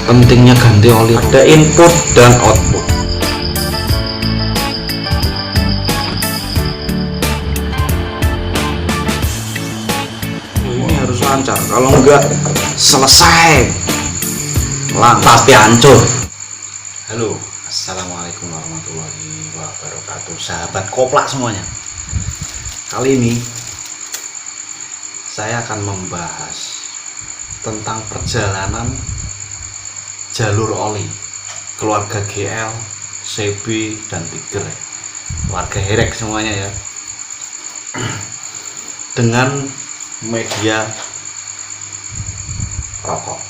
pentingnya ganti oli. Ada input dan output. Ini harus lancar, kalau enggak selesai, pasti hancur. Halo, assalamualaikum warahmatullahi wabarakatuh, sahabat koplak semuanya. Kali ini saya akan membahas tentang perjalanan jalur oli keluarga GL, CB, dan Tiger, keluarga Herek semuanya ya, dengan media rokok.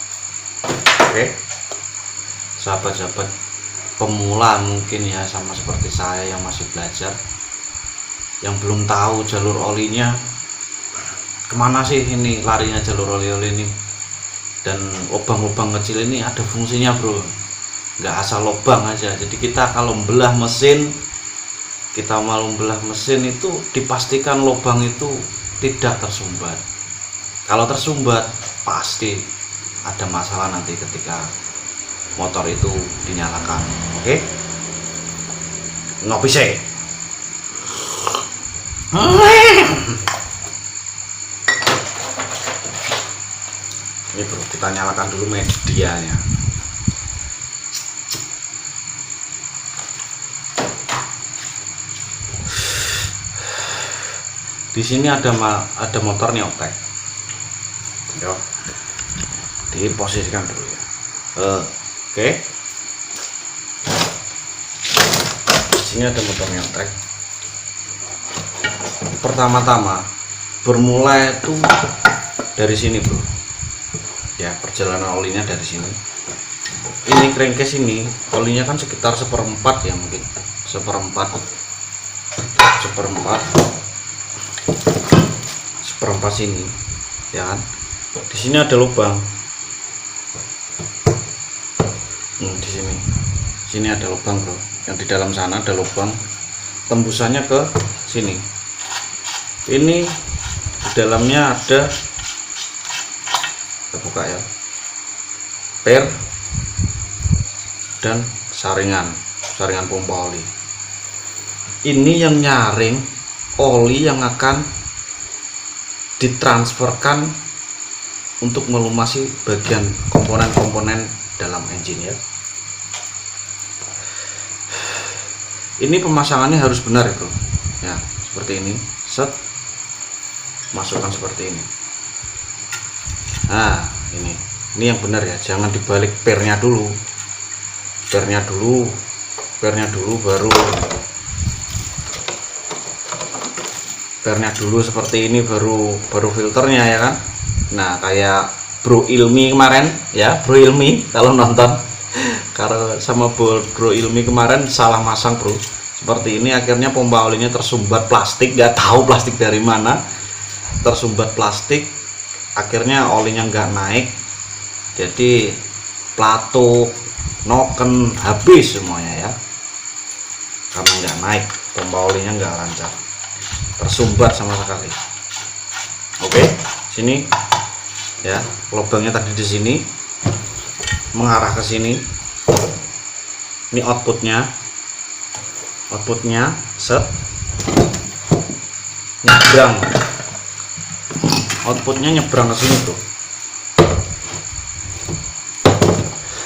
Oke, sahabat-sahabat pemula mungkin ya, sama seperti saya yang masih belajar, yang belum tahu jalur olinya kemana sih ini larinya jalur oli-oli ini, dan lubang-lubang kecil ini ada fungsinya bro, nggak asal lubang aja. Jadi kita kalau membelah mesin, kita mau membelah mesin itu dipastikan lubang itu tidak tersumbat. Kalau tersumbat pasti ada masalah nanti ketika motor itu dinyalakan. Oke, ngopi sih. Ini bro, kita nyalakan dulu medianya. Di sini ada motor Neotek. Yo, diposisikan dulu ya. Oke. Di sini ada motor Neotek. Pertama-tama bermula itu dari sini bro. Ya, perjalanan olinya dari sini. Ini crankcase ini olinya kan sekitar 1/4 ya, mungkin 1/4 sini ya kan. Di sini ada lubang. Di sini ada lubang bro, yang di dalam sana ada lubang, tembusannya ke sini. Ini di dalamnya ada, kita buka ya, per dan saringan pompa oli. Ini yang nyaring oli yang akan ditransferkan untuk melumasi bagian komponen-komponen dalam engine ya. Ini pemasangannya harus benar ya bro ya, seperti ini, set, masukkan seperti ini. Nah, ini yang benar ya, jangan dibalik pernya dulu seperti ini, baru filternya ya kan. Nah, kayak Bro Ilmi kemarin ya, Bro Ilmi kalau nonton, karena sama Bro Ilmi kemarin salah masang bro, seperti ini. Akhirnya pompa olinya tersumbat plastik, nggak tahu plastik dari mana, tersumbat plastik, akhirnya olinya nggak naik, jadi plato, noken, habis semuanya ya, karena nggak naik, pompa olinya nggak lancar, tersumbat sama sekali. Oke, sini ya, lubangnya tadi di sini mengarah ke sini. Ini outputnya set, nyebrang, outputnya nyebrang ke sini tuh,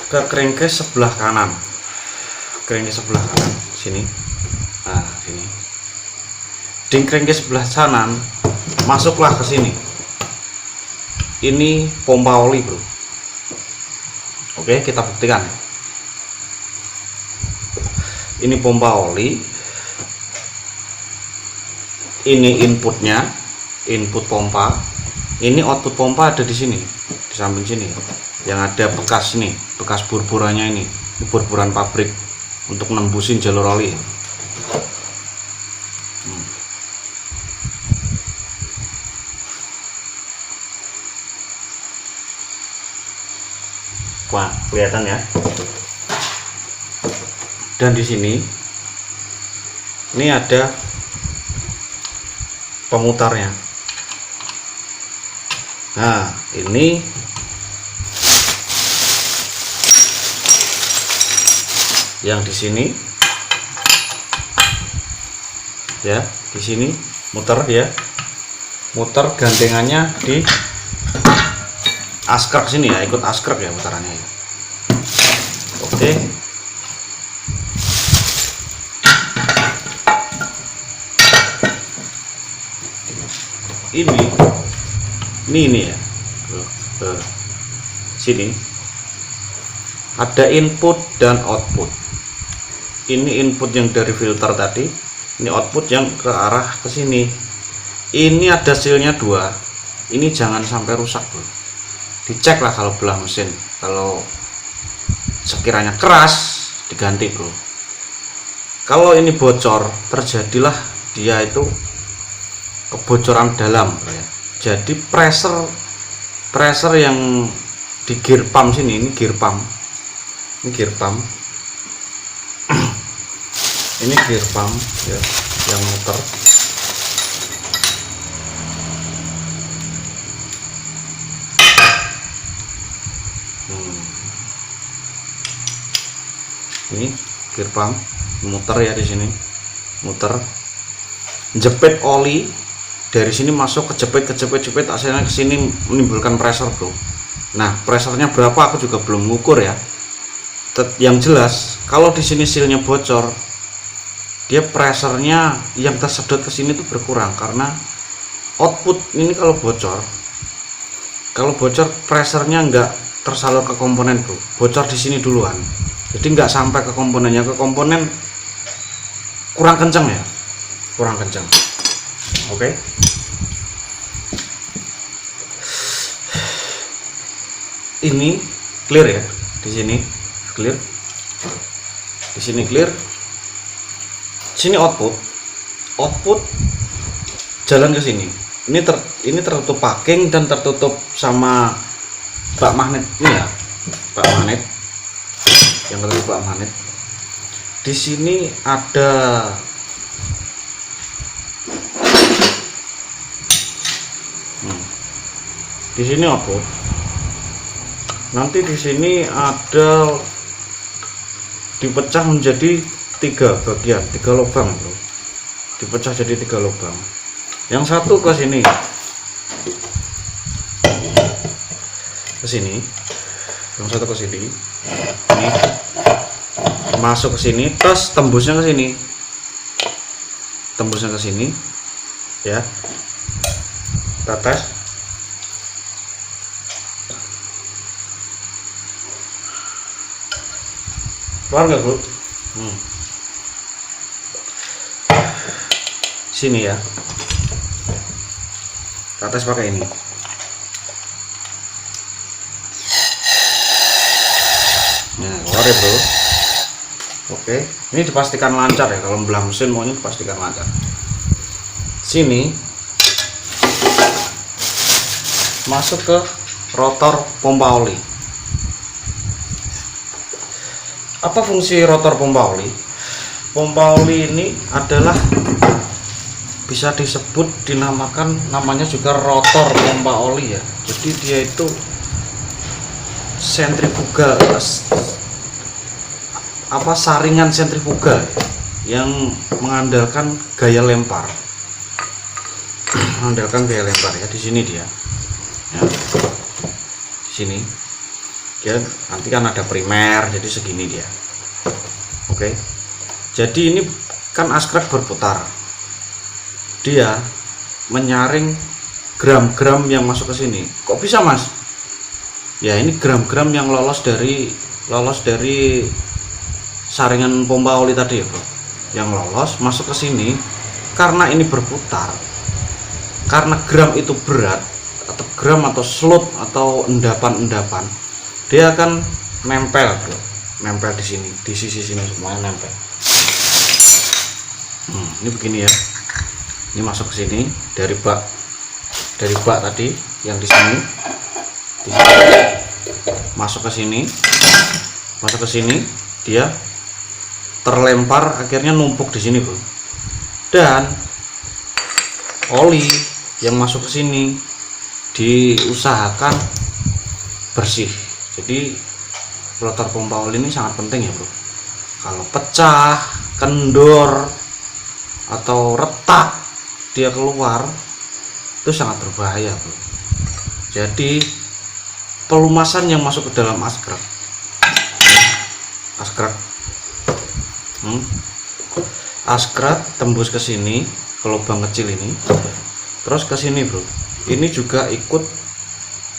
ke crankcase sebelah kanan, sini. Nah, sini di crankcase sebelah kanan, masuklah ke sini. Ini pompa oli bro. Oke, kita buktikan. Ini pompa oli, ini inputnya, input pompa. Ini output pompa ada di sini, di samping sini, yang ada bekas nih, bekas burburannya ini burburan pabrik untuk nembusin jalur oli. Wah, kelihatan ya. Dan di sini ini ada pemutarnya. Nah, ini yang di sini ya, di sini muter ya, muter gandengannya di askrek sini ya, ikut askrek ya putarannya ya. Oke. Ini ya, sini ada input dan output. Ini input yang dari filter tadi, ini output yang ke arah ke sini. Ini ada sealnya 2, ini jangan sampai rusak bro, dicek lah kalau belah mesin, kalau sekiranya keras diganti bro. Kalau ini bocor, terjadilah dia itu kebocoran dalam bro ya. Jadi pressure yang di gear pump sini, ini gear pump, ini gear pump ini gear pump ya, yang muter. Ini gear pump muter ya, di sini muter, jepit oli dari sini masuk, kejepit hasilnya ke sini menimbulkan pressure bro. Nah pressernya berapa aku juga belum mengukur ya. Yang jelas kalau di sini sealnya bocor, dia pressernya yang tersedot ke sini tuh berkurang, karena output ini kalau bocor pressernya nggak tersalur ke komponen bro, bocor di sini duluan, jadi nggak sampai ke komponennya, ke komponen kurang kencang ya, kurang kencang. Oke. Ini clear ya, di sini clear, di sini clear, sini output jalan ke sini. Ini tertutup packing dan tertutup sama bak magnet ini ya, bak magnet yang tertutup bak magnet. Di sini ada di sini output. Nanti di sini ada dipecah menjadi 3 bagian, 3 lubang bro. Dipecah jadi 3 lubang. Yang satu ke sini, ke sini. Yang satu ke sini. Ini masuk ke sini, terus tembusnya ke sini. Tembusnya ke sini. Ya. Kita tes. Keluar nggak bro? Sini ya, ke atas pakai ini. Nah keluar ya bro. Oke, ini dipastikan lancar ya, kalau belah mesin maunya dipastikan lancar. Sini masuk ke rotor pompa oli. Apa fungsi rotor pompa oli? Pompa oli ini adalah bisa disebut, dinamakan, namanya juga rotor pompa oli ya. Jadi dia itu sentrifuga, apa, saringan sentrifuga yang mengandalkan gaya lempar. Mengandalkan gaya lempar ya, di sini dia. Ya. Di sini. Ya, nanti kan ada primer, jadi segini dia. Oke. Jadi ini kan askrek berputar. Dia menyaring gram-gram yang masuk ke sini. Kok bisa mas? Ya ini gram-gram yang lolos dari saringan pompa oli tadi ya bro. Yang lolos masuk ke sini, karena ini berputar. Karena gram itu berat, atau gram atau slot atau endapan-endapan, dia akan nempel bro, nempel di sini, di sisi sini semuanya nempel. Ini begini ya, ini masuk ke sini dari bak tadi yang di sini, masuk ke sini, dia terlempar, akhirnya numpuk di sini bro. Dan oli yang masuk ke sini diusahakan bersih. Jadi rotor pompa oli ini sangat penting ya bro. Kalau pecah, kendor, atau retak dia keluar, itu sangat berbahaya, bro. Jadi pelumasan yang masuk ke dalam askrek askrek tembus ke sini, ke lubang kecil ini, terus ke sini, bro. Ini juga ikut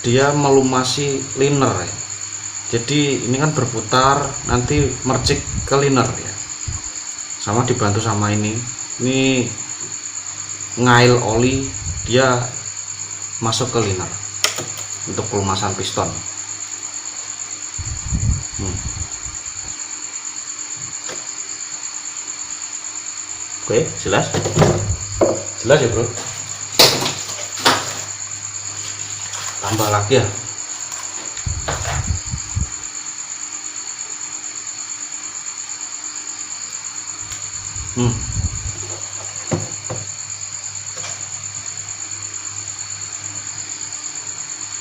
dia melumasi liner ya. Jadi ini kan berputar, nanti mercik ke liner ya, sama dibantu sama ini ngail oli, dia masuk ke liner untuk pelumasan piston. Oke, jelas ya, bro. Tambah lagi ya.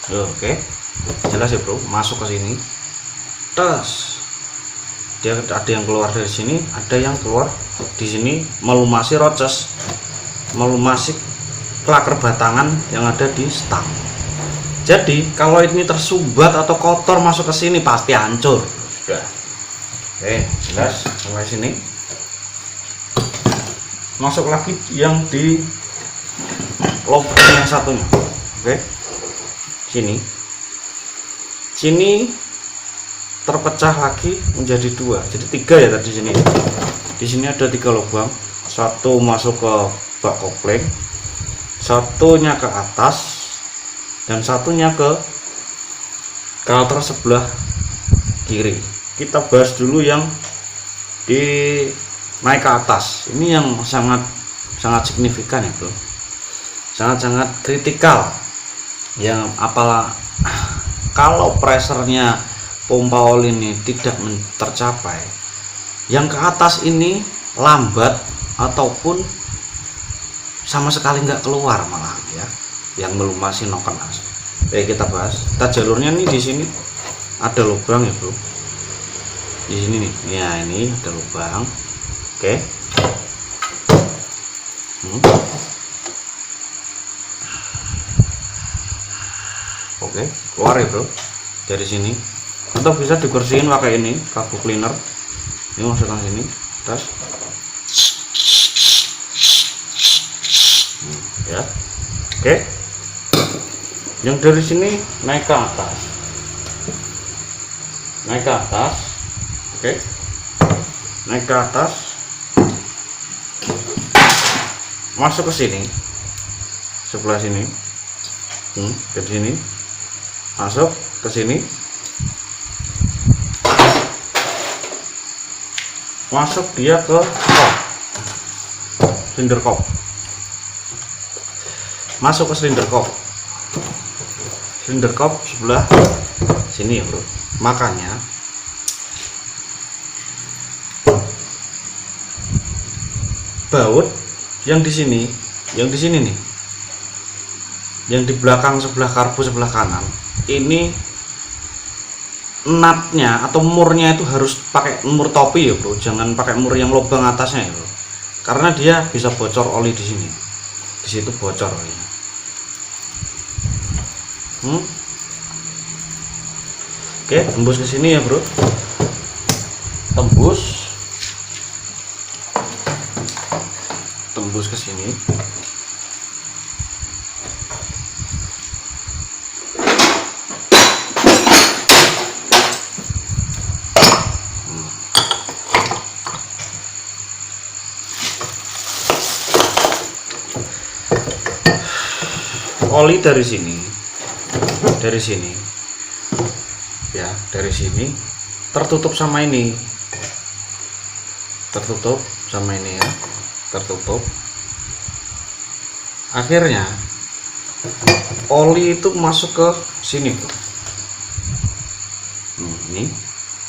Oke, jelas ya, bro. Masuk ke sini, terus dia ada yang keluar dari sini, ada yang keluar di sini, melumasi roces, melumasi klaker batangan yang ada di stang. Jadi kalau ini tersumbat atau kotor masuk ke sini pasti hancur. Sudah. Oke, jelas. Sampai sini. Masuk lagi yang di lubang yang satunya. Oke, sini terpecah lagi menjadi dua, jadi tiga ya tadi. Sini di sini ada 3 lubang, satu masuk ke bak kopling, satunya ke atas, dan satunya ke kalter sebelah kiri. Kita bahas dulu yang di naik ke atas. Ini yang sangat signifikan ya, bro. Sangat kritikal. Yang apalah kalau pressernya pompa oli ini tidak tercapai, yang ke atas ini lambat ataupun sama sekali nggak keluar malah ya, yang melumasi noken as. Kita bahas. Jalurnya nih di sini ada lubang ya, bro. Di sini nih, ya ini ada lubang. Oke. Oke, keluar ya, bro, dari sini. Atau bisa dibersihin pakai ini, karbu cleaner. Ini masukkan sini, terus ya. Oke. Yang dari sini naik ke atas. Oke. Naik ke atas. Masuk ke sini, sebelah sini, ke sini, masuk ke sini, masuk dia ke silinder kop, masuk ke silinder kop sebelah sini ya, bro. Makanya baut yang di sini nih, yang di belakang sebelah karbu sebelah kanan ini, natnya atau murnya itu harus pakai mur topi ya, bro. Jangan pakai mur yang lubang atasnya ya, bro, karena dia bisa bocor oli di sini. Di situ bocor olinya. Oke, tembus ke sini ya, bro. Tembus ke sini. Oli dari sini ya, dari sini tertutup sama ini, ya, tertutup. Akhirnya oli itu masuk ke sini, bro. Ini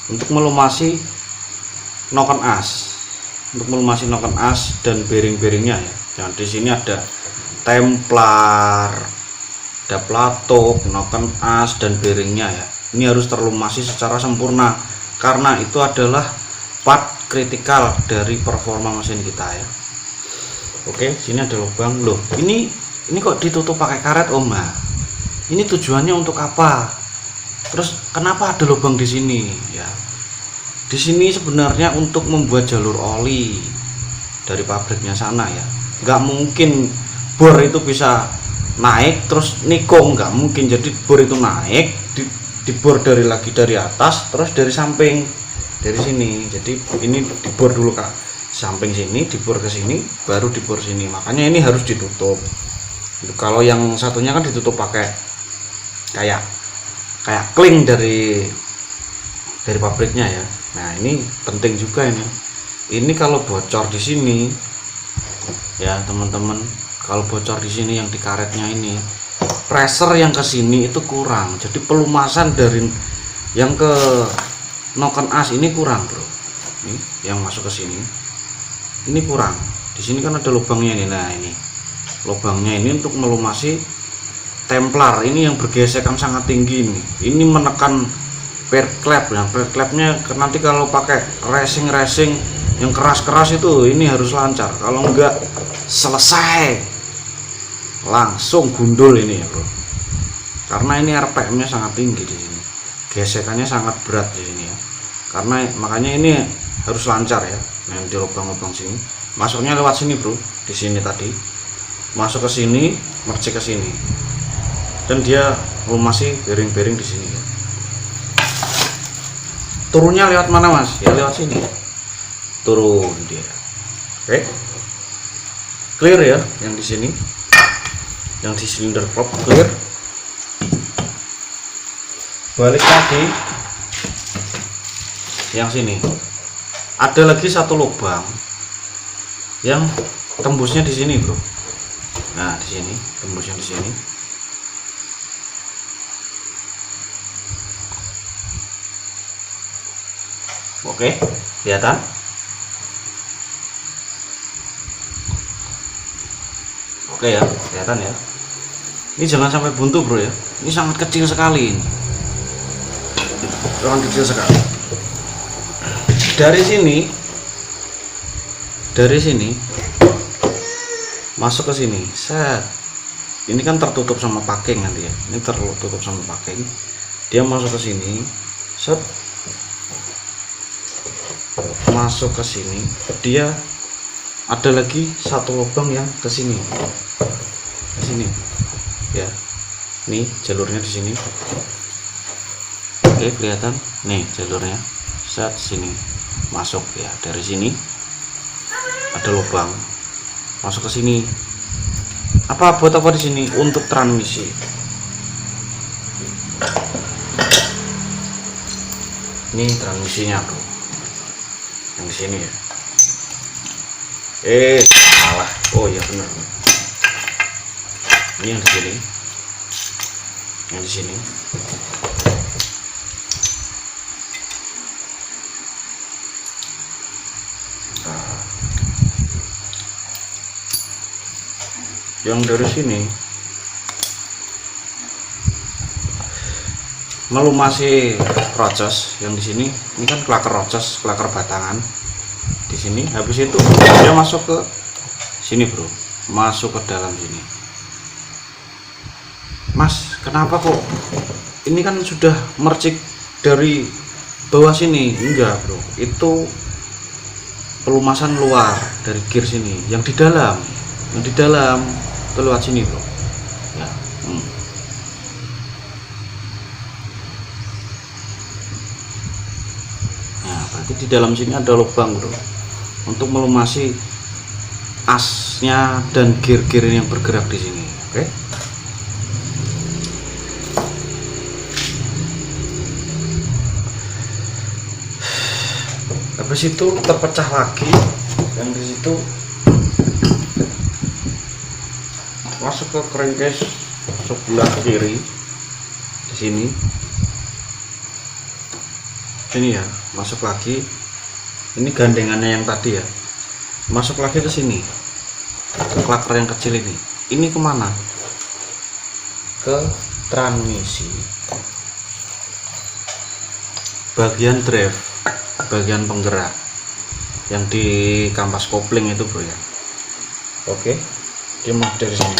untuk melumasi noken as, dan bearing-bearingnya ya. Nah, di sini ada templar, ada pelatuk, noken as, dan bearingnya ya. Ini harus terlumasi secara sempurna karena itu adalah part kritikal dari performa mesin kita ya. Oke, sini ada lubang. Loh, ini kok ditutup pakai karet Om? Ini tujuannya untuk apa? Terus kenapa ada lubang di sini ya? Di sini sebenarnya untuk membuat jalur oli dari pabriknya sana ya. Nggak mungkin bor itu bisa naik terus nikung, nggak mungkin. Jadi bor itu naik, dibor dari atas, terus dari samping, dari sini. Jadi ini dibor dulu Kak, samping sini, dibor ke sini, baru dibor sini. Makanya ini harus ditutup. Kalau yang satunya kan ditutup pakai kayak kling dari pabriknya ya. Nah ini penting juga ini. Ini kalau bocor di sini ya teman-teman, kalau bocor di sini yang di karetnya ini, pressure yang ke sini itu kurang. Jadi pelumasan dari yang ke noken as ini kurang bro. Ini yang masuk ke sini, ini kurang. Di sini kan ada lubangnya ini. Nah ini lubangnya ini untuk melumasi templar ini yang bergesekan sangat tinggi ini. Ini menekan pair clap. Nah, pair clapnya nanti kalau pakai racing yang keras itu ini harus lancar. Kalau enggak selesai, langsung gundul ini ya bro. Karena ini RPM-nya sangat tinggi di sini, gesekannya sangat berat di sini ya. Karena makanya ini harus lancar ya. Nah di lubang-lubang sini, masuknya lewat sini bro. Di sini tadi masuk ke sini, mercik ke sini, dan dia melumasi bearing-bearing di sini ya. Turunnya lewat mana mas? Ya lewat sini. Turun dia. Oke. Clear ya yang di sini. Yang di silinder prop clear. Balik lagi yang sini. Ada lagi satu lubang yang tembusnya di sini, bro. Nah, di sini, tembusnya di sini. Oke, kelihatan? Oke ya, kelihatan ya. Ini jangan sampai buntu, bro ya. Ini sangat kecil sekali ini. Sangat kecil sekali. Dari sini masuk ke sini. Set. Ini kan tertutup sama packing nanti ya. Ini tertutup sama packing. Dia masuk ke sini. Set. Masuk ke sini, dia ada lagi satu lubang yang ke sini, ya. Nih jalurnya di sini. Oke, kelihatan nih jalurnya. Set sini masuk ya. Dari sini ada lubang masuk ke sini. Buat apa di sini? Untuk transmisi. Ini transmisinya bro, yang di sini ya. Salah. Oh iya benar. Ini yang di sini. Yang di sini. Yang dari sini melumasi roces. Yang di sini ini kan klaker roces, klaker batangan di sini. Habis itu dia masuk ke sini bro, masuk ke dalam sini. Mas, kenapa kok ini kan sudah mercik dari bawah sini? Enggak bro, itu pelumasan luar dari gear sini. Yang di dalam itu lewat sini bro ya. Nah berarti di dalam sini ada lubang bro, untuk melumasi asnya dan gear-gear yang bergerak di sini. Oke. Habis itu terpecah lagi yang di situ, masuk ke crankcase sebelah kiri di sini ya, masuk lagi. Ini gandengannya yang tadi ya, masuk lagi ke sini, ke klaker yang kecil ini. Ini kemana? Ke transmisi bagian drive, bagian penggerak. yang di kampas kopling itu bro ya. Oke, dia mau dari sini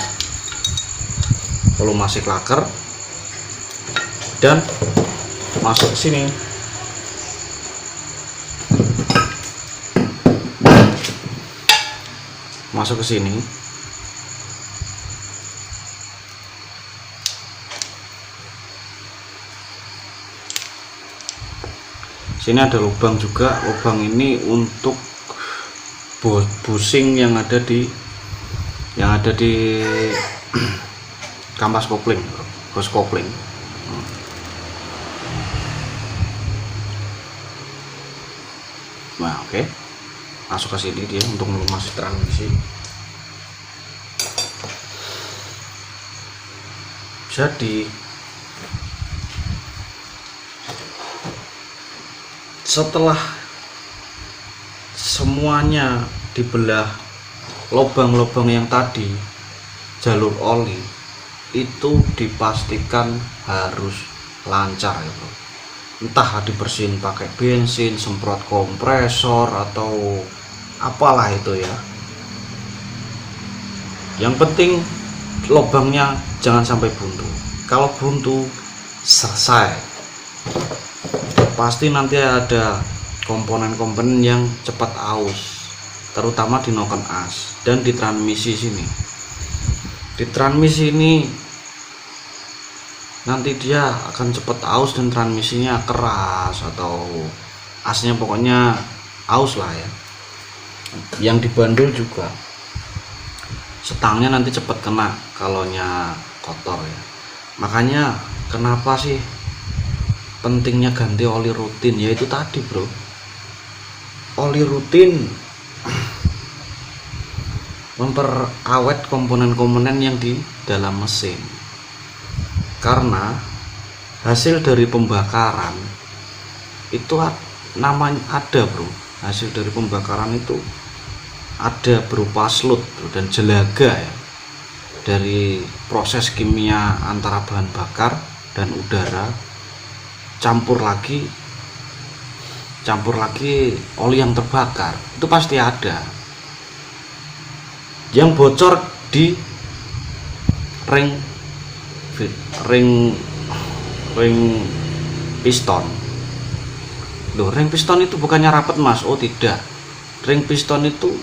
volumasi klaker dan masuk ke sini. Masuk ke sini. Sini ada lubang juga. Lubang ini untuk busing yang ada di kampas kopling, hose kopling. Nah, oke. Masuk ke sini dia untuk melumasi transmisi. Jadi setelah semuanya dibelah, lubang-lubang yang tadi jalur oli itu dipastikan harus lancar ya bro. Entah dibersihin pakai bensin, semprot kompresor atau apalah itu ya. Yang penting lubangnya jangan sampai buntu. Kalau buntu selesai. Pasti nanti ada komponen-komponen yang cepat aus, terutama di noken as dan di transmisi sini. Di transmisi ini nanti dia akan cepat aus dan transmisinya keras atau asnya pokoknya aus lah ya. Yang dibandul juga setangnya nanti cepat kena kalaunya kotor ya. Makanya kenapa sih pentingnya ganti oli rutin, yaitu tadi bro, oli rutin memperawet komponen-komponen yang di dalam mesin, karena hasil dari pembakaran itu namanya ada bro, hasil dari pembakaran itu ada berupa slut bro, dan jelaga ya, dari proses kimia antara bahan bakar dan udara, campur lagi oli yang terbakar, itu pasti ada yang bocor di ring piston. Loh, ring piston itu bukannya rapet mas? Oh tidak, ring piston itu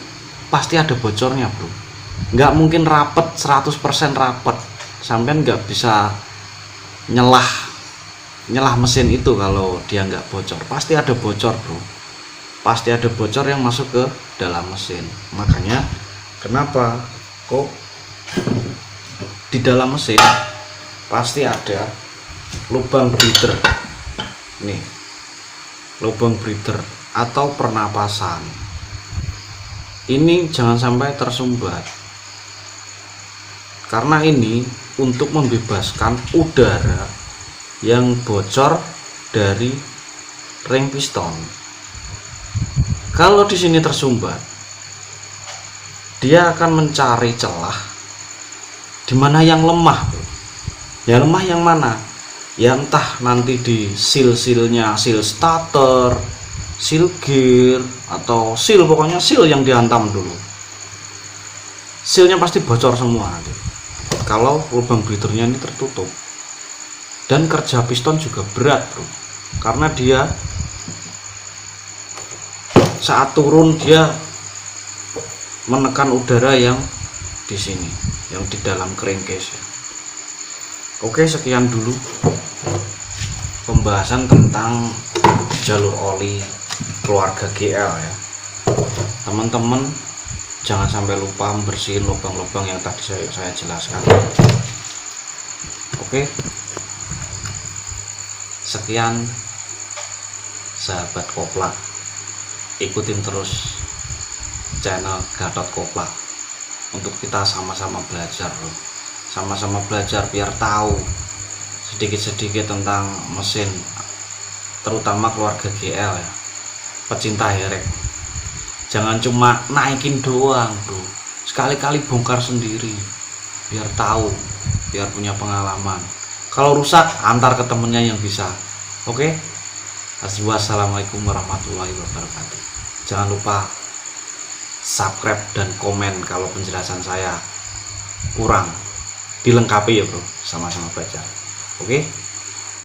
pasti ada bocornya bro. Nggak mungkin rapet 100% rapet, sampean nggak bisa nyelah mesin itu kalau dia nggak bocor. Pasti ada bocor bro, pasti ada bocor yang masuk ke dalam mesin. Makanya kenapa kok di dalam mesin pasti ada lubang breather nih, lubang breather atau pernapasan. Ini jangan sampai tersumbat, karena ini untuk membebaskan udara yang bocor dari ring piston. Kalau di sini tersumbat, dia akan mencari celah di mana yang lemah. Ya lemah yang mana? Ya entah nanti di seal-sealnya, seal starter, seal gear, atau seal, pokoknya seal yang dihantam dulu. Sealnya pasti bocor semua nanti kalau lubang breathernya ini tertutup. Dan kerja piston juga berat bro, karena dia saat turun dia menekan udara yang di sini, yang di dalam crankcase ya. Oke, sekian dulu pembahasan tentang jalur oli keluarga GL ya. Teman-teman jangan sampai lupa membersihin lubang-lubang yang tadi saya jelaskan. Oke, sekian sahabat Kopla, ikutin terus channel Gatot Kopla untuk kita sama-sama belajar loh. Sama-sama belajar biar tahu sedikit-sedikit tentang mesin, terutama keluarga GL ya, pecinta herek. Jangan cuma naikin doang bro, sekali-kali bongkar sendiri biar tahu, biar punya pengalaman. Kalau rusak antar ke temennya yang bisa. Oke, wassalamualaikum warahmatullahi wabarakatuh. Jangan lupa subscribe dan komen kalau penjelasan saya kurang, dilengkapi ya bro, sama-sama baca. Oke.